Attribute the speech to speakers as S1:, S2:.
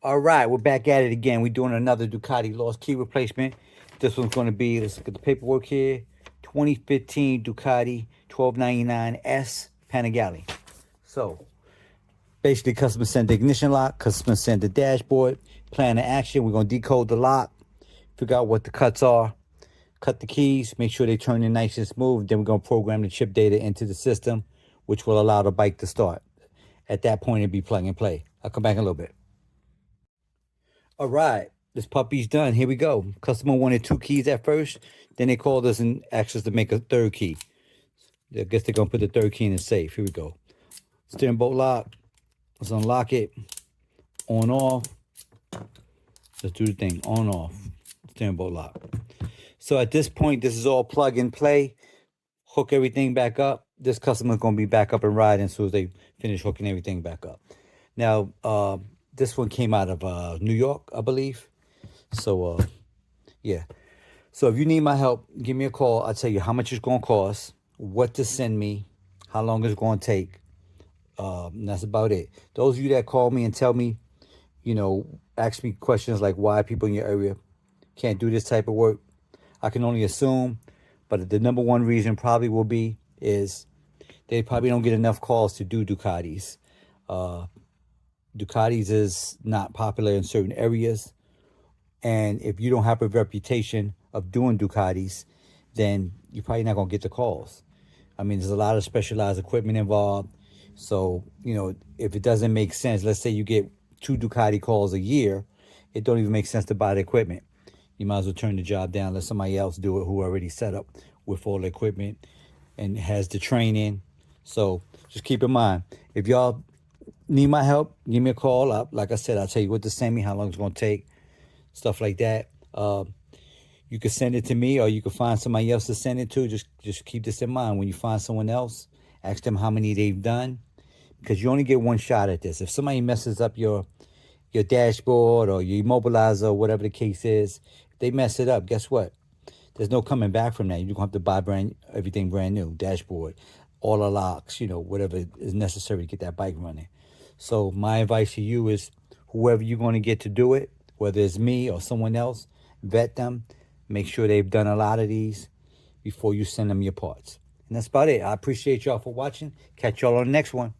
S1: All right, we're back at it again. We're doing another Ducati lost key replacement. This one's going to be, let's look at the paperwork here, 2015 Ducati 1299s Panigale. So, basically, customer sent the ignition lock, customer sent the dashboard, plan of action. We're going to decode the lock, figure out what the cuts are, cut the keys, make sure they turn in nice and smooth. Then we're going to program the chip data into the system, which will allow the bike to start. At that point, it'll be plug and play. I'll come back in a little bit. All right, this puppy's done. Here we go. Customer wanted 2 keys at first. Then they called us and asked us to make a 3rd key. I guess they're going to put the 3rd key in the safe. Here we go. Steering bolt lock. Let's unlock it. On, off. Let's do the thing. On, off. Steering bolt lock. So at this point, this is all plug and play. Hook everything back up. This customer's going to be back up and riding as soon as they finish hooking everything back up. Now, this one came out of New York, I believe. So, yeah. So if you need my help, give me a call. I'll tell you how much it's going to cost, what to send me, how long it's going to take. And that's about it. Those of you that call me and tell me, ask me questions like why people in your area can't do this type of work, I can only assume. But the number one reason probably will be is they probably don't get enough calls to do Ducatis. Ducatis is not popular in certain areas. And if you don't have a reputation of doing Ducatis, then you're probably not going to get the calls. I mean, there's a lot of specialized equipment involved. So, if it doesn't make sense, let's say you get 2 Ducati calls a year, it don't even make sense to buy the equipment. You might as well turn the job down, let somebody else do it who already set up with all the equipment and has the training. So just keep in mind, if y'all need my help, give me a call up. Like I said, I'll tell you what to send me, how long it's going to take, stuff like that. You can send it to me or you can find somebody else to send it to. Just keep this in mind. When you find someone else, ask them how many they've done, because you only get one shot at this. If somebody messes up your dashboard or your immobilizer or whatever the case is, if they mess it up, guess what? There's no coming back from that. You're going to have to buy everything brand new, dashboard, all the locks, whatever is necessary to get that bike running. So my advice to you is whoever you're going to get to do it, whether it's me or someone else, vet them. Make sure they've done a lot of these before you send them your parts. And that's about it. I appreciate y'all for watching. Catch y'all on the next one.